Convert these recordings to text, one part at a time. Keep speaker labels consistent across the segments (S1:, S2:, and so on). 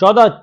S1: 14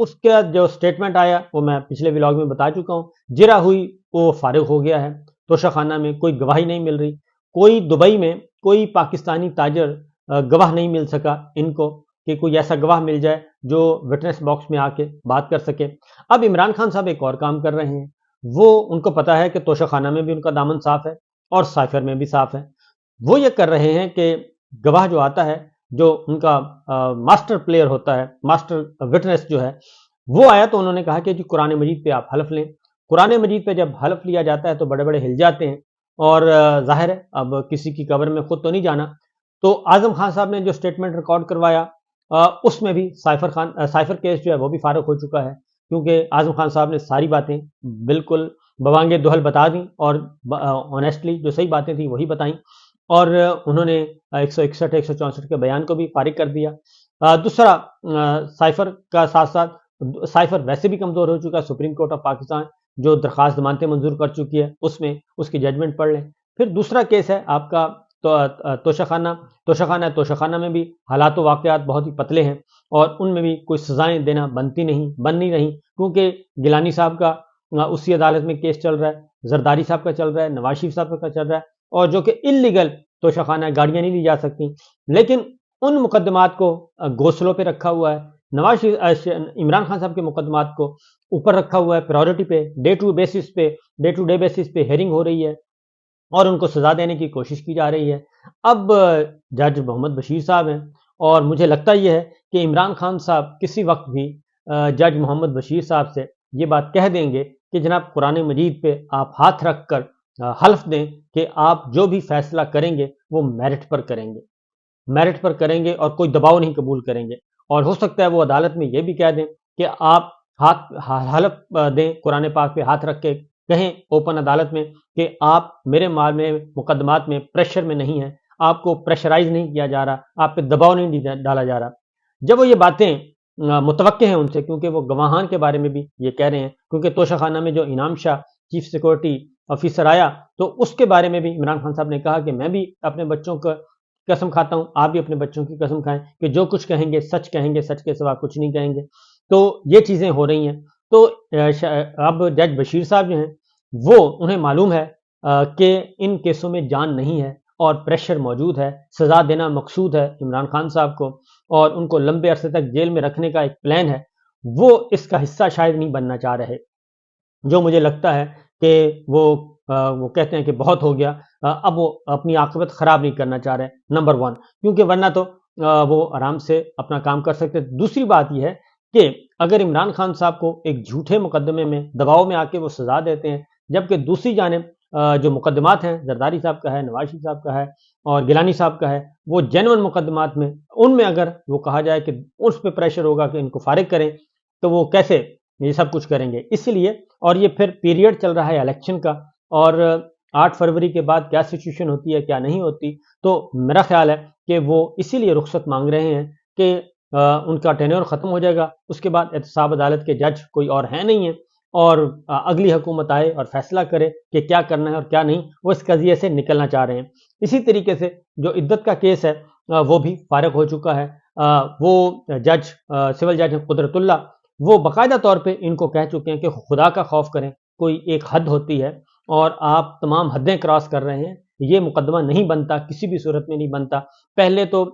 S1: اس کا جو سٹیٹمنٹ آیا وہ میں پچھلے ولاگ میں بتا چکا ہوں. جرا ہوئی وہ فارغ ہو گیا ہے. توشہ خانہ میں کوئی گواہی نہیں مل رہی. کوئی دبئی میں کوئی پاکستانی تاجر گواہ نہیں مل سکا ان کو کہ کوئی ایسا گواہ مل جائے جو وٹنس باکس میں آ کے بات کر سکے. اب عمران خان صاحب ایک اور کام کر رہے ہیں. وہ ان کو پتا ہے کہ توشہ خانہ میں بھی ان کا دامن صاف ہے اور سائفر میں بھی صاف ہے. وہ یہ کر رہے ہیں کہ گواہ جو آتا ہے, جو ان کا ماسٹر پلیئر ہوتا ہے, ماسٹر وٹنس جو ہے, وہ آیا تو انہوں نے کہا کہ جی قرآن مجید پہ آپ حلف لیں. قرآن مجید پہ جب حلف لیا جاتا ہے تو بڑے بڑے ہل جاتے ہیں, اور ظاہر ہے اب کسی کی قبر میں خود تو نہیں جانا. تو اعظم خان صاحب نے جو سٹیٹمنٹ ریکارڈ کروایا اس میں بھی سائفر کیس جو ہے وہ بھی فارغ ہو چکا ہے, کیونکہ اعظم خان صاحب نے ساری باتیں بالکل بوانگ دہل بتا دیں اور آنیسٹلی جو صحیح باتیں تھیں وہی بتائیں, اور انہوں نے 161 164 کے بیان کو بھی فارغ کر دیا. دوسرا سائفر کا ساتھ ساتھ سائفر ویسے بھی کمزور ہو چکا ہے. سپریم کورٹ آف پاکستان جو درخواست ضمانتیں منظور کر چکی ہے اس میں اس کی ججمنٹ پڑھ لیں. پھر دوسرا کیس ہے آپ کا توشہ خانہ میں بھی حالات و واقعات بہت ہی پتلے ہیں, اور ان میں بھی کوئی سزائیں دینا بن نہیں رہی, کیونکہ گیلانی صاحب کا اسی عدالت میں کیس چل رہا ہے, زرداری صاحب کا چل رہا ہے, نواز شریف صاحب کا چل رہا ہے, اور جو کہ انلیگل توشہ خانہ گاڑیاں نہیں لی جا سکتی. لیکن ان مقدمات کو گوسلوں پہ رکھا ہوا ہے. عمران خان صاحب کے مقدمات کو اوپر رکھا ہوا ہے پرائیورٹی پہ, ڈے ٹو ڈے بیسس پہ ہیئرنگ ہو رہی ہے اور ان کو سزا دینے کی کوشش کی جا رہی ہے. اب جج محمد بشیر صاحب ہیں, اور مجھے لگتا یہ ہے کہ عمران خان صاحب کسی وقت بھی جج محمد بشیر صاحب سے یہ بات کہہ دیں گے کہ جناب قرآن مجید پہ آپ ہاتھ رکھ کر حلف دیں کہ آپ جو بھی فیصلہ کریں گے وہ میرٹ پر کریں گے اور کوئی دباؤ نہیں قبول کریں گے. اور ہو سکتا ہے وہ عدالت میں یہ بھی کہہ دیں کہ آپ حلف دیں قرآن پاک پہ ہاتھ رکھ کے, کہیں اوپن عدالت میں کہ آپ میرے مال میں مقدمات میں پریشر میں نہیں ہیں, آپ کو پریشرائز نہیں کیا جا رہا, آپ پہ دباؤ نہیں ڈالا جا رہا. جب وہ یہ باتیں متوقع ہیں ان سے, کیونکہ وہ گواہان کے بارے میں بھی یہ کہہ رہے ہیں, کیونکہ توشہ خانہ میں جو انعام شاہ چیف سیکورٹی آفیسر آیا تو اس کے بارے میں بھی عمران خان صاحب نے کہا کہ میں بھی اپنے بچوں کا قسم کھاتا ہوں, آپ بھی اپنے بچوں کی قسم کھائیں کہ جو کچھ کہیں گے, سچ کے سوا کچھ نہیں کہیں گے. تو یہ چیزیں ہو رہی ہیں. تو اب جج بشیر صاحب جو ہیں وہ انہیں معلوم ہے کہ ان کیسوں میں جان نہیں ہے اور پریشر موجود ہے, سزا دینا مقصود ہے عمران خان صاحب کو, اور ان کو لمبے عرصے تک جیل میں رکھنے کا ایک پلان ہے. وہ اس کا حصہ شاید نہیں بننا چاہ رہے, جو مجھے لگتا ہے کہ وہ کہتے ہیں کہ بہت ہو گیا, اب وہ اپنی عاقبت خراب نہیں کرنا چاہ رہے, نمبر 1, کیونکہ ورنہ تو وہ آرام سے اپنا کام کر سکتے. دوسری بات یہ ہے کہ اگر عمران خان صاحب کو ایک جھوٹے مقدمے میں دباؤ میں آ کے وہ سزا دیتے ہیں, جبکہ دوسری جانب جو مقدمات ہیں زرداری صاحب کا ہے, نواز شریف صاحب کا ہے اور گیلانی صاحب کا ہے, وہ جینون مقدمات میں ان میں اگر وہ کہا جائے کہ اس پہ پریشر ہوگا کہ ان کو فارغ کریں, تو وہ کیسے یہ سب کچھ کریں گے. اسی لیے, اور یہ پھر پیریڈ چل رہا ہے الیکشن کا, اور 8 فروری کے بعد کیا سچویشن ہوتی ہے کیا نہیں ہوتی, تو میرا خیال ہے کہ وہ اسی لیے رخصت مانگ رہے ہیں کہ ان کا ٹینیور ختم ہو جائے گا, اس کے بعد احتساب عدالت کے جج کوئی اور ہیں نہیں ہیں, اور اگلی حکومت آئے اور فیصلہ کرے کہ کیا کرنا ہے اور کیا نہیں, وہ اس قضیے سے نکلنا چاہ رہے ہیں. اسی طریقے سے جو عدت کا کیس ہے وہ بھی فارغ ہو چکا ہے. وہ جج سول جج قدرت اللہ, وہ باقاعدہ طور پہ ان کو کہہ چکے ہیں کہ خدا کا خوف کریں, کوئی ایک حد ہوتی ہے اور آپ تمام حدیں کراس کر رہے ہیں, یہ مقدمہ نہیں بنتا, کسی بھی صورت میں نہیں بنتا. پہلے تو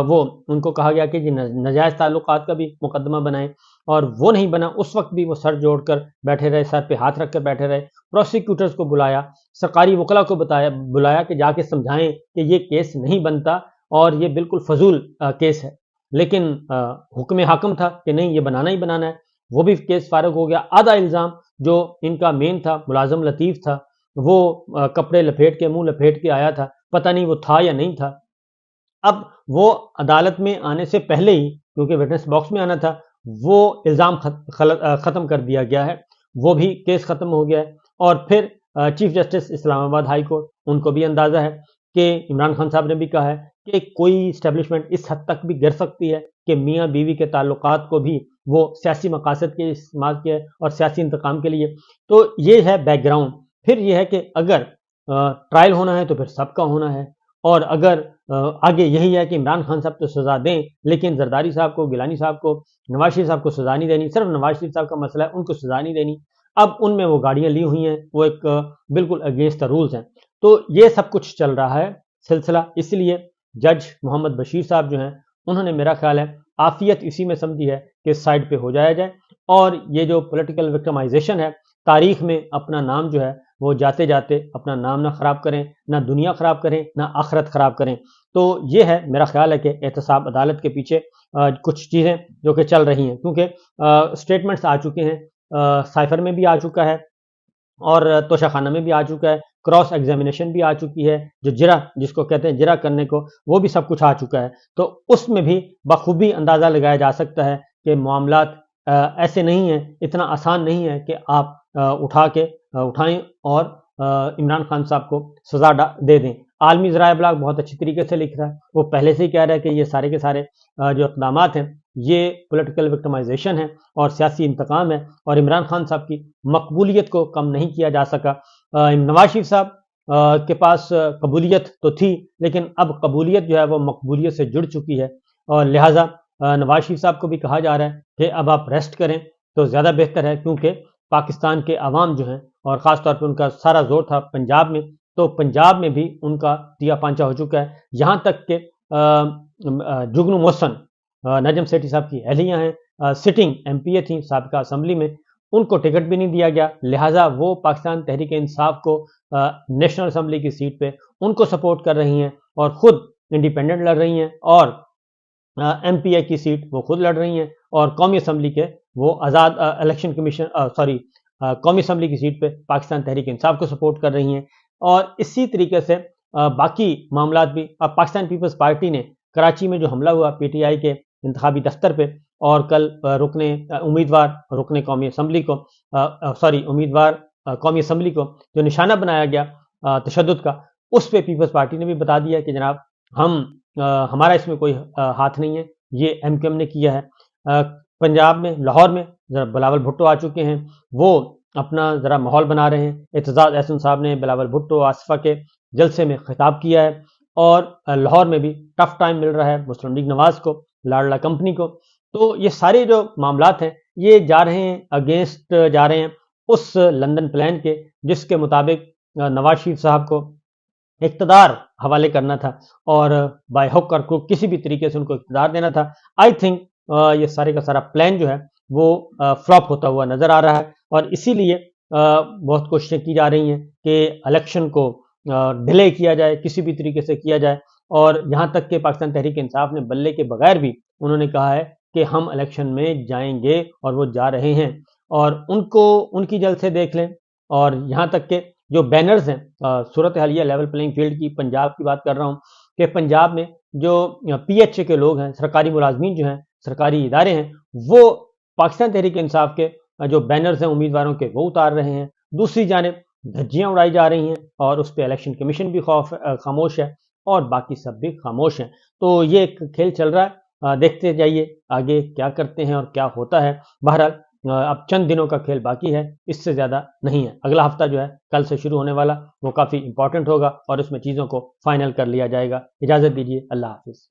S1: وہ ان کو کہا گیا کہ جی ناجائز تعلقات کا بھی مقدمہ بنائیں, اور وہ نہیں بنا. اس وقت بھی وہ سر جوڑ کر بیٹھے رہے, سر پہ ہاتھ رکھ کر بیٹھے رہے. پروسیکیوٹرز کو بلایا, سرکاری وکلا کو بلایا کہ جا کے سمجھائیں کہ یہ کیس نہیں بنتا اور یہ بالکل فضول کیس ہے, لیکن حکم حاکم تھا کہ نہیں یہ بنانا ہی بنانا ہے. وہ بھی کیس فارغ ہو گیا. آدھا الزام جو ان کا مین تھا ملازم لطیف تھا, وہ کپڑے لپیٹ کے منہ لپیٹ کے آیا تھا, پتہ نہیں وہ تھا یا نہیں تھا. اب وہ عدالت میں آنے سے پہلے ہی, کیونکہ وٹنس باکس میں آنا تھا, وہ الزام ختم کر دیا گیا ہے, وہ بھی کیس ختم ہو گیا ہے. اور پھر چیف جسٹس اسلام آباد ہائی کورٹ, ان کو بھی اندازہ ہے کہ عمران خان صاحب نے بھی کہا ہے کہ کوئی اسٹیبلشمنٹ اس حد تک بھی گر سکتی ہے کہ میاں بیوی کے تعلقات کو بھی وہ سیاسی مقاصد کے استعمال کیا ہے اور سیاسی انتقام کے لیے. تو یہ ہے بیک گراؤنڈ. پھر یہ ہے کہ اگر ٹرائل ہونا ہے تو پھر سب کا ہونا ہے, اور اگر آگے یہی ہے کہ عمران خان صاحب تو سزا دیں، لیکن زرداری صاحب کو، گیلانی صاحب کو، نواز شریف صاحب کو سزا نہیں دینی. صرف نواز شریف صاحب کا مسئلہ ہے، ان کو سزا نہیں دینی. اب ان میں وہ گاڑیاں لی ہوئی ہیں، وہ ایک بالکل اگینسٹ دا رولز ہیں. تو یہ سب کچھ چل رہا ہے سلسلہ. اس لیے جج محمد بشیر صاحب جو ہیں، انہوں نے میرا خیال ہے عافیت اسی میں سمجھی ہے کہ سائڈ پہ ہو جایا جائے، اور یہ جو پولیٹیکل وکٹمائزیشن ہے، تاریخ میں اپنا نام جو ہے وہ جاتے جاتے اپنا نام نہ خراب کریں، نہ دنیا خراب کریں، نہ آخرت خراب کریں. تو یہ ہے میرا خیال ہے کہ احتساب عدالت کے پیچھے کچھ چیزیں جو کہ چل رہی ہیں، کیونکہ اسٹیٹمنٹس آ چکے ہیں، سائفر میں بھی آ چکا ہے اور توشہ خانہ میں بھی آ چکا ہے، کراس ایگزامینیشن بھی آ چکی ہے، جو جرح جس کو کہتے ہیں جرح کرنے کو، وہ بھی سب کچھ آ چکا ہے. تو اس میں بھی بخوبی اندازہ لگایا جا سکتا ہے کہ معاملات ایسے نہیں ہیں، اتنا آسان نہیں ہے کہ آپ اٹھائیں اور عمران خان صاحب کو سزا دے دیں. عالمی ذرائع ابلاغ بہت اچھی طریقے سے لکھ رہا ہے، وہ پہلے سے ہی کہہ رہا ہے کہ یہ سارے کے سارے جو اقدامات ہیں یہ پولیٹیکل وکٹمائزیشن ہے اور سیاسی انتقام ہے، اور عمران خان صاحب کی مقبولیت کو کم نہیں کیا جا سکا. نواز شریف صاحب کے پاس قبولیت تو تھی، لیکن اب قبولیت جو ہے وہ مقبولیت سے جڑ چکی ہے، اور لہٰذا نواز شریف صاحب کو بھی کہا جا رہا ہے کہ اب آپ ریسٹ کریں تو زیادہ بہتر ہے، کیونکہ پاکستان کے عوام جو ہیں، اور خاص طور پہ ان کا سارا زور تھا پنجاب میں، تو پنجاب میں بھی ان کا ٹیا پانچا ہو چکا ہے. یہاں تک کہ جگنو محسن نجم سیٹھی صاحب کی اہلیہ ہیں، سٹنگ ایم پی اے تھیں سابقہ اسمبلی میں، ان کو ٹکٹ بھی نہیں دیا گیا، لہٰذا وہ پاکستان تحریک انصاف کو نیشنل اسمبلی کی سیٹ پہ ان کو سپورٹ کر رہی ہیں، اور خود انڈیپینڈنٹ لڑ رہی ہیں، اور ایم پی اے کی سیٹ وہ خود لڑ رہی ہیں، اور قومی اسمبلی کے وہ آزاد الیکشن کمیشن قومی اسمبلی کی سیٹ پہ پاکستان تحریک انصاف کو سپورٹ کر رہی ہیں. اور اسی طریقے سے باقی معاملات بھی. اب پاکستان پیپلز پارٹی نے کراچی میں جو حملہ ہوا پی ٹی آئی کے انتخابی دفتر پہ، اور کل امیدوار قومی اسمبلی کو امیدوار قومی اسمبلی کو جو نشانہ بنایا گیا تشدد کا، اس پہ پیپلز پارٹی نے بھی بتا دیا کہ جناب ہمارا اس میں کوئی ہاتھ نہیں ہے، یہ ایم کیو ایم نے کیا ہے. پنجاب میں لاہور میں ذرا بلاول بھٹو آ چکے ہیں، وہ اپنا ذرا ماحول بنا رہے ہیں. اعتزاز احسن صاحب نے بلاول بھٹو آصفہ کے جلسے میں خطاب کیا ہے، اور لاہور میں بھی ٹف ٹائم مل رہا ہے مسلم لیگ نواز کو، لاڈلا کمپنی کو. تو یہ سارے جو معاملات ہیں یہ جا رہے ہیں اگینسٹ، جا رہے ہیں اس لندن پلان کے، جس کے مطابق نواز شریف صاحب کو اقتدار حوالے کرنا تھا، اور بائی ہک اور کروک کسی بھی طریقے سے ان کو اقتدار دینا تھا. آئی تھنک یہ سارے کا سارا پلان جو ہے وہ فلاپ ہوتا ہوا نظر آ رہا ہے، اور اسی لیے بہت کوششیں کی جا رہی ہیں کہ الیکشن کو ڈیلے کیا جائے، کسی بھی طریقے سے کیا جائے. اور یہاں تک کہ پاکستان تحریک انصاف نے بلے کے بغیر بھی انہوں نے کہا ہے کہ ہم الیکشن میں جائیں گے، اور وہ جا رہے ہیں. اور ان کی جلد سے دیکھ لیں. اور یہاں تک کہ جو بینرز ہیں، صورت حال یہ لیول پلینگ فیلڈ کی پنجاب کی بات کر رہا ہوں، کہ پنجاب میں جو پی ایچ اے کے لوگ ہیں، سرکاری ملازمین جو ہیں، سرکاری ادارے ہیں، وہ پاکستان تحریک انصاف کے جو بینرز ہیں امیدواروں کے وہ اتار رہے ہیں. دوسری جانب دھجیاں اڑائی جا رہی ہیں، اور اس پہ الیکشن کمیشن بھی خاموش ہے، اور باقی سب بھی خاموش ہیں. تو یہ ایک کھیل چل رہا ہے، دیکھتے جائیے آگے کیا کرتے ہیں اور کیا ہوتا ہے. بہرحال اب چند دنوں کا کھیل باقی ہے، اس سے زیادہ نہیں ہے. اگلا ہفتہ جو ہے کل سے شروع ہونے والا، وہ کافی امپورٹنٹ ہوگا، اور اس میں چیزوں کو فائنل کر لیا جائے گا. اجازت دیجیے، اللہ حافظ.